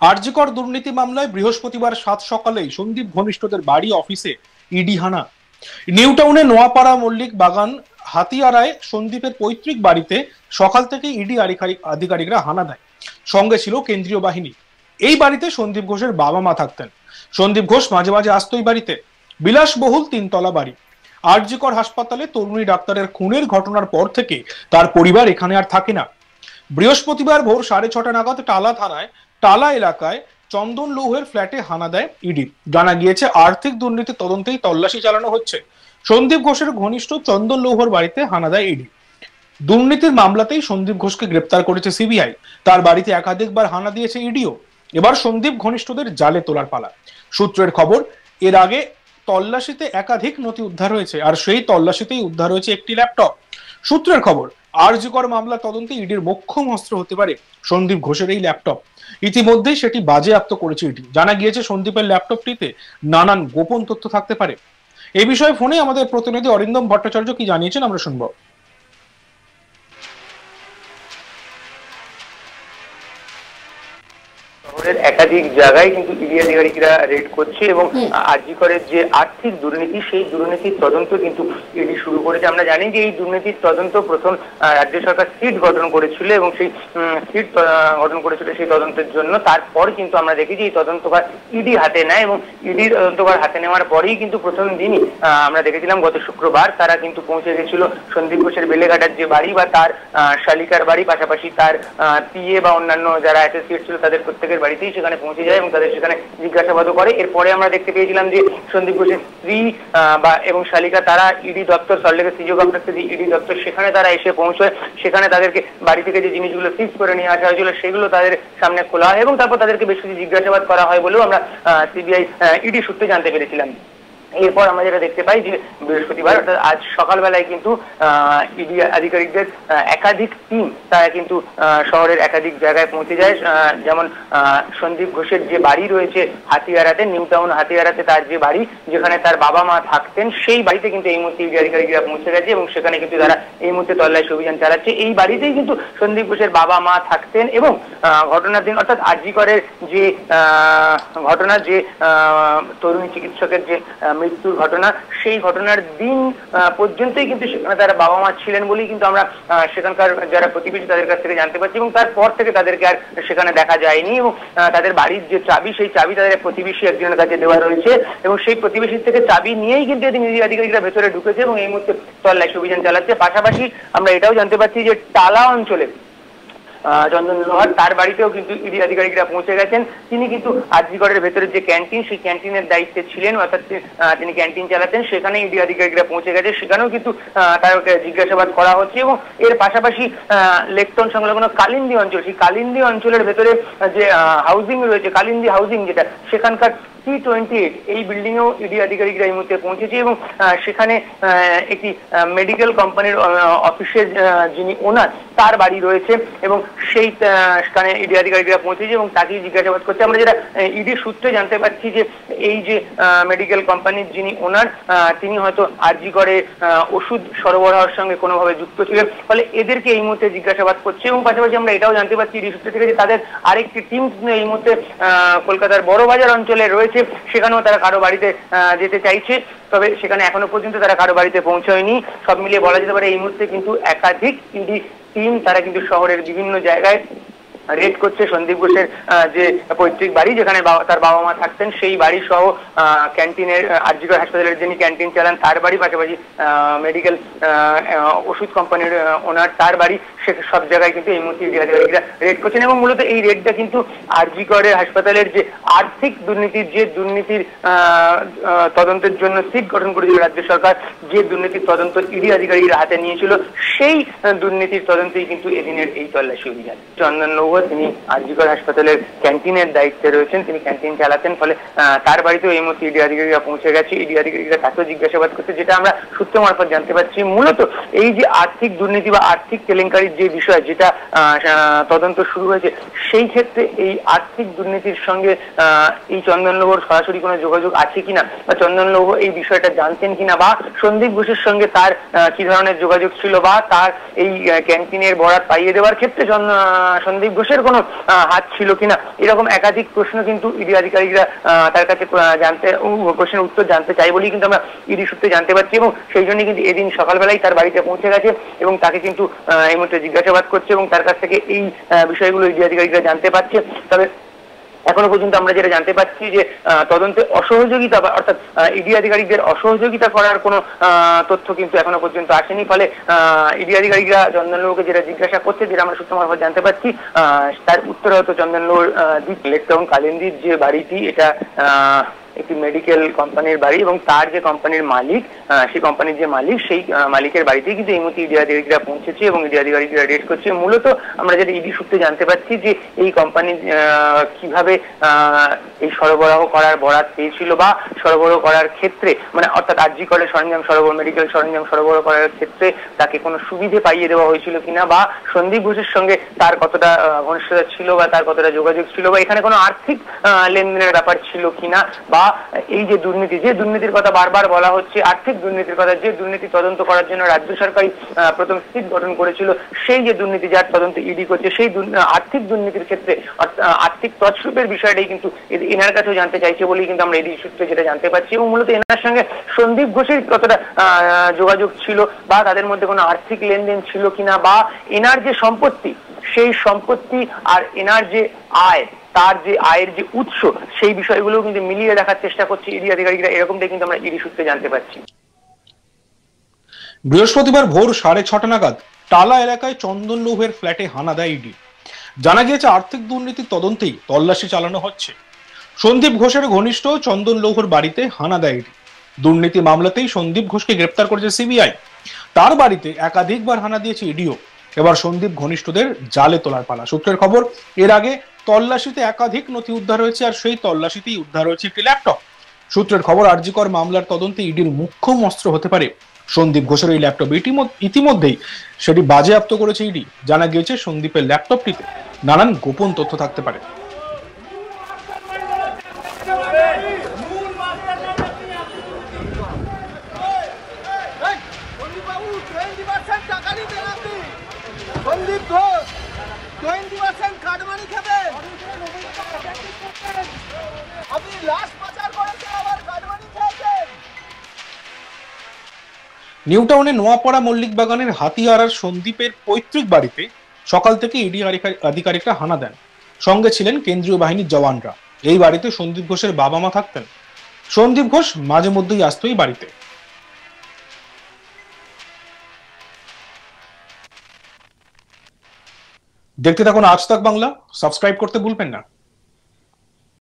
আরজিকর দুর্নীতি মামলায় বৃহস্পতিবার সাত সকালেই সন্দীপ ঘনিষ্ঠদের বাড়ি অফিসে ইডি হানা। নিউ টাউনে নোয়াপাড়া মল্লিক বাগান হাতিয়ারায় সন্দীপের পৈতৃক বাড়িতে সকাল থেকে ইডি আধিকারিকরা হানা দেয়। সঙ্গে ছিল কেন্দ্রীয় বাহিনী। এই বাড়িতে সন্দীপ ঘোষের বাবা মা থাকতেন। সন্দীপ ঘোষ মাঝে মাঝে আসতো এই বাড়িতে। বিলাসবহুল তিনতলা বাড়ি। আরজিকর হাসপাতালে তরুণী ডাক্তারের খুনের ঘটনার পর থেকে তার পরিবার এখানে আর থাকে না। বৃহস্পতিবার ভোর 6:30 নাগাদ টালা থানায় টালা এলাকায় চন্দন লৌহের ফ্ল্যাটে হানা দেয় ইডি। জানা গিয়েছে আর্থিক দুর্নীতি তদন্তেই তল্লাশি চালানো হচ্ছে। সন্দীপ ঘোষের ঘনিষ্ঠ চন্দন লৌহর বাড়িতে হানা দেয় ইডি। দুর্নীতির মামলাতেই সন্দীপ ঘোষকে গ্রেপ্তার করেছে সিবিআই। তার বাড়িতে একাধিকবার হানা দিয়েছে ইডিও। এবার সন্দীপ ঘনিষ্ঠদের জালে তোলার পালা। সূত্রের খবর, এর আগে তল্লাশিতে একাধিক নথি উদ্ধার হয়েছে, আর সেই তল্লাশিতেই উদ্ধার হয়েছে একটি ল্যাপটপ। সূত্রের খবর, আরজিকর মামলা তদন্তে ইডির মোক্ষম অস্ত্র হতে পারে সন্দীপ ঘোষের এই ল্যাপটপ। ইতিমধ্যেই সেটি বাজেয়াপ্ত করেছে ইডি। জানা গিয়েছে সন্দীপের ল্যাপটপটিতে নানান গোপন তথ্য থাকতে পারে। এই বিষয়ে ফোনে আমাদের প্রতিনিধি অরিন্দম ভট্টাচার্য কি জানিয়েছেন আমরা শুনবো। শহরের একাধিক জায়গায় কিন্তু ইডি আধিকারিকরা রেড করছে এবং আরজিকরের যে আর্থিক দুর্নীতি, সেই দুর্নীতির তদন্ত কিন্তু ইডি শুরু করেছে। আমরা জানি যে এই দুর্নীতির তদন্ত প্রথম রাজ্য সরকার সিট গঠন করেছিল এবং সেই সিট গঠন করেছিল সেই তদন্তের জন্য। তারপর কিন্তু আমরা দেখি যে এই তদন্তভার ইডি হাতে নেয় এবং ইডির তদন্তভার হাতে নেওয়ার পরেই কিন্তু প্রথম দিনই আমরা দেখেছিলাম গত শুক্রবার তারা কিন্তু পৌঁছে গেছিল সন্দীপ ঘোষের বেলেঘাটার যে বাড়ি বা তার শালিকার বাড়ি, পাশাপাশি তার পিএ বা অন্যান্য যারা অ্যাসোসিয়েট ছিল তাদের প্রত্যেকের বাড়িতেই সেখানে পৌঁছে যায় এবং তাদের সেখানে জিজ্ঞাসাবাদও করে। এরপরে আমরা দেখতে পেয়েছিলাম যে সন্দীপ ঘোষের স্ত্রী এবং শালিকা তারা ইডি দপ্তর, সল্টলেকের সিজিও কমপ্লেক্সে যে ইডি দপ্তর, সেখানে তারা এসে পৌঁছয়। সেখানে তাদেরকে বাড়ি থেকে যে জিনিসগুলো সিজ করে নিয়ে আসা হয়েছিল সেগুলো তাদের সামনে খোলা হয় এবং তারপর তাদেরকে বেশ কিছু জিজ্ঞাসাবাদ করা হয় বলেও আমরা সিবিআই ইডি সূত্রে জানতে পেরেছিলাম। এরপর আমরা যেটা দেখতে পাই যে বৃহস্পতিবার অর্থাৎ আজ সকালবেলায় কিন্তু ইডি আধিকারিকদের একাধিক টিম তারা কিন্তু শহরের একাধিক জায়গায় পৌঁছে যায়। যেমন সন্দীপ ঘোষের যে বাড়ি রয়েছে হাতিয়ারাতে, নিউ টাউন হাতিয়ারাতে তার যে বাড়ি, যেখানে তার বাবা মা থাকতেন, সেই বাড়িতে কিন্তু এই মুহূর্তে ইডি আধিকারিকরা পৌঁছে গেছে এবং সেখানে কিন্তু তারা এই মুহূর্তে তল্লাশি অভিযান চালাচ্ছে। এই বাড়িতেই কিন্তু সন্দীপ ঘোষের বাবা মা থাকতেন এবং ঘটনার দিন অর্থাৎ আরজিকরের যে ঘটনা, যে তরুণী চিকিৎসকের যে মৃত্যুর ঘটনা, সেই ঘটনার দিন পর্যন্তই কিন্তু সেখানে তারা বাবা মা ছিলেন বলেই কিন্তু আমরা সেখানকার যারা প্রতিবেশী তাদের কাছ থেকে জানতে পারছি এবং তারপর থেকে তাদেরকে আর সেখানে দেখা যায়নি এবং তাদের বাড়ির যে চাবি, সেই চাবি তাদের প্রতিবেশী একজনের কাছে দেওয়া রয়েছে এবং সেই প্রতিবেশীর থেকে চাবি নিয়েই কিন্তু এদিন ইডি আধিকারিকরা ভেতরে ঢুকেছে এবং এই মুহূর্তে তল্লাশি অভিযান চালাচ্ছে। পাশাপাশি আমরা এটাও জানতে পারছি যে টালা অঞ্চলে চন্দন লোহার তার বাড়িতেও কিন্তু ইডি আধিকারিকরা পৌঁছে গেছেন। তিনি কিন্তু আরজিকরের ভেতরে যে ক্যান্টিন, সেই ক্যান্টিনের দায়িত্বে ছিলেন, অর্থাৎ তিনি ক্যান্টিন চালাতেন। সেখানে ইডি আধিকারিকরা পৌঁছে গেছে, সেখানেও কিন্তু তাকে জিজ্ঞাসাবাদ করা হচ্ছে এবং এর পাশাপাশি লেকটন সংলগ্ন কালিন্দী অঞ্চল, সেই কালিন্দী অঞ্চলের ভেতরে যে হাউজিং রয়েছে, কালিন্দী হাউজিং যেটা, সেখানকার C28 এই বিল্ডিংয়েও ইডি আধিকারিকরা এই মুহূর্তে পৌঁছেছে এবং সেখানে একটি মেডিকেল কোম্পানির অফিসের যিনি ওনার, তার বাড়ি রয়েছে এবং সেই সেখানে ইডি আধিকারিকরা পৌঁছেছে এবং তাকেই জিজ্ঞাসাবাদ করছে। আমরা যেটা ইডি সূত্রে জানতে পারছি যে এই যে মেডিকেল কোম্পানির যিনি ওনার, তিনি হয়তো আরজিকরে ওষুধ সরবরাহের সঙ্গে কোনোভাবে যুক্ত ছিলেন, ফলে এদেরকে এই মুহূর্তে জিজ্ঞাসাবাদ করছে এবং পাশাপাশি আমরা এটাও জানতে পারছি ইডি সূত্র থেকে যে তাদের আরেকটি টিম এই মুহূর্তে কলকাতার বড়বাজার অঞ্চলে রয়েছে, সেখানেও তারা কারো বাড়িতে যেতে চাইছে, তবে সেখানে এখনো পর্যন্ত তারা কারো বাড়িতে পৌঁছয়নি। সব মিলিয়ে বলা যেতে পারে এই মুহূর্তে কিন্তু একাধিক ইডি টিম তারা কিন্তু শহরের বিভিন্ন জায়গায় রেড করছে। সন্দীপ ঘোষের যে পৈতৃক বাড়ি, যেখানে তার বাবা মা থাকতেন, সেই বাড়ি সহ ক্যান্টিনের, আরজিকর হাসপাতালের যিনি ক্যান্টিন চালান তার বাড়ি, পাশাপাশি মেডিকেল ওষুধ কোম্পানির ওনার তার বাড়ি, সে সব জায়গায় কিন্তু এই মুহূর্তে ইডি আধিকারিকরা রেড করছেন এবং মূলত এই রেডটা কিন্তু আরজিকরের হাসপাতালের যে আর্থিক দুর্নীতির, যে দুর্নীতির তদন্তের জন্য সিট গঠন করেছিল রাজ্য সরকার, যে দুর্নীতির তদন্ত ইডি আধিকারিকরা হাতে নিয়েছিল, সেই দুর্নীতির তদন্তেই কিন্তু এদিনের এই তল্লাশি অভিযান। চন্দন লৌহ তিনি আরজিকর হাসপাতালের ক্যান্টিনের দায়িত্বে রয়েছেন, তিনি ক্যান্টিন চালাতেন, ফলে তার বাড়িতেও এই মুহূর্তে ইডি আধিকারিকরা পৌঁছে গেছে। ইডি আধিকারিকরা তাকেও জিজ্ঞাসাবাদ করছে, যেটা আমরা সূত্র মারফত জানতে পারছি। মূলত এই যে আর্থিক দুর্নীতি বা আর্থিক কেলেঙ্কারির যে বিষয় যেটা তদন্ত শুরু হয়েছে, সেই ক্ষেত্রে এই আর্থিক দুর্নীতির সঙ্গে এই চন্দন লৌহর সরাসরি কোনো যোগাযোগ আছে কিনা, বা চন্দন লৌহ এই বিষয়টা জানতেন কিনা, বা সন্দীপ ঘোষের সঙ্গে তার কি ধরনের যোগাযোগ ছিল, বা তার এই ক্যান্টিনের বরাত পাইয়ে দেওয়ার ক্ষেত্রে সন্দীপ ঘোষের কোনো হাত ছিল কিনা, এরকম একাধিক প্রশ্ন কিন্তু ইডি আধিকারিকরা তার কাছে প্রশ্নের উত্তর জানতে চাই বলেই কিন্তু আমরা ইডি সূত্রে জানতে পারছি। এবং সেই জন্য কিন্তু এদিন সকালবেলায় তার বাড়িতে পৌঁছে গেছে এবং তাকে কিন্তু এই মুহূর্তে জিজ্ঞাসাবাদ করছে এবং তার কাছ থেকে এই বিষয়গুলো ইডি আধিকারিকরা জানতে পারছে। তবে এখনো পর্যন্ত আমরা যেটা জানতে পারছি যে তদন্তে অসহযোগিতা, অর্থাৎ ইডি আধিকারিকদের অসহযোগিতা করার কোনো তথ্য কিন্তু এখনো পর্যন্ত আসেনি। ফলে ইডি আধিকারিকরা চন্দন লৌহকে যেটা জিজ্ঞাসা করছে, যেটা আমরা সূত্র মারফত জানতে পারছি, তার উত্তর হয়তো চন্দন লৌহর লেকটাউন কালিন্দির যে বাড়িটি, এটা একটি মেডিকেল কোম্পানির বাড়ি এবং তার যে কোম্পানির মালিক, সেই কোম্পানির যে মালিক, সেই মালিকের বাড়িতেই কিন্তু এই মুহূর্তে ইডি আধিকারিকরা পৌঁছেছে এবং ইডি আধিকারিকরা রেড করছে। মূলত আমরা যেটা ইডি সূত্রে জানতে পারছি যে এই কোম্পানি কিভাবে এই সরবরাহ করার বরাত পেয়েছিল, বা সরবরাহ করার ক্ষেত্রে মানে অর্থাৎ আরজি কলেজ সরঞ্জাম সরবরাহ, মেডিকেল সরঞ্জাম সরবরাহ করার ক্ষেত্রে তাকে কোনো সুবিধে পাইয়ে দেওয়া হয়েছিল কিনা, বা সন্দীপ ঘোষের সঙ্গে তার কতটা ঘনিষ্ঠতা ছিল বা তার কতটা যোগাযোগ ছিল, বা এখানে কোনো আর্থিক লেনদেনের ব্যাপার ছিল কিনা, বা এই যে দুর্নীতি, যে দুর্নীতির কথা বারবার বলা হচ্ছে, আর্থিক দুর্নীতির কথা, যে দুর্নীতি তদন্ত করার জন্য রাজ্য সরকারই প্রথম সিট গঠন করেছিল, সেই যে দুর্নীতি যার তদন্ত ইডি করছে, সেই আর্থিক দুর্নীতির ক্ষেত্রে আর্থিক তছরূপের বিষয়টাই কিন্তু এনার কাছেও জানতে চাইছে বলেই কিন্তু আমরা ইডি সূত্রে যেটা জানতে পারছি। এবং মূলত এনার সঙ্গে সন্দীপ ঘোষের কতটা যোগাযোগ ছিল, বা তাদের মধ্যে কোনো আর্থিক লেনদেন ছিল কিনা, বা এনার যে সম্পত্তি, সেই সম্পত্তি আর এনার যে আয়, তার যে আয়ের যে উৎস, সেই বিষয়গুলো কিন্তু মিলিয়ে দেখার চেষ্টা করছে ইডি আধিকারিকরা, এরকমটাই কিন্তু আমরা ইডি সূত্রে জানতে পারছি। বৃহস্পতিবার ভোর 6:30 নাগাদ টালা এলাকায় চন্দন লৌহের ফ্ল্যাটে হানা দেয় ইডি। জানা গিয়েছে আর্থিক দুর্নীতির তদন্তেই তল্লাশি চালানো হচ্ছে। সন্দীপ ঘোষের ঘনিষ্ঠ চন্দন লৌহর বাড়িতে হানা দেয় ইডি। দুর্নীতি মামলাতেই সন্দীপ ঘোষকে গ্রেপ্তার করেছে সিবিআই। তার বাড়িতে একাধিকবার হানা দিয়েছে ইডিও। এবার সন্দীপ ঘনিষ্ঠদের জালে তোলার পালা। সূত্রের খবর, এর আগে তল্লাশিতে একাধিক নথি উদ্ধার হয়েছে, আর সেই তল্লাশিতেই উদ্ধার হয়েছে একটি ল্যাপটপ। সূত্রের খবর, আরজি কর মামলার তদন্তে ইডির মুখ্য অস্ত্র হতে পারে সন্দীপ ঘোষের এই ল্যাপটপ। ইতিমধ্যেই সেটি বাজেয়াপ্ত করেছে ইডি। জানা গিয়েছে সন্দীপের ল্যাপটপটিতে নানান গোপন তথ্য থাকতে পারে। নিউটাউনে নোয়াপাড়া মল্লিক বাগানের হাতিয়ারার সন্দীপের পৈতৃক বাড়িতে সকাল থেকে ইডি আধিকারিকরা হানা দেন। সঙ্গে ছিলেন কেন্দ্রীয় বাহিনীর জওয়ানরা। এই বাড়িতে সন্দীপ ঘোষের বাবা মা থাকতেন। সন্দীপ ঘোষ মাঝে মধ্যেই আসতো এই বাড়িতে। দেখতে থাকুন আজ তাক বাংলা। সাবস্ক্রাইব করতে ভুলবেন না।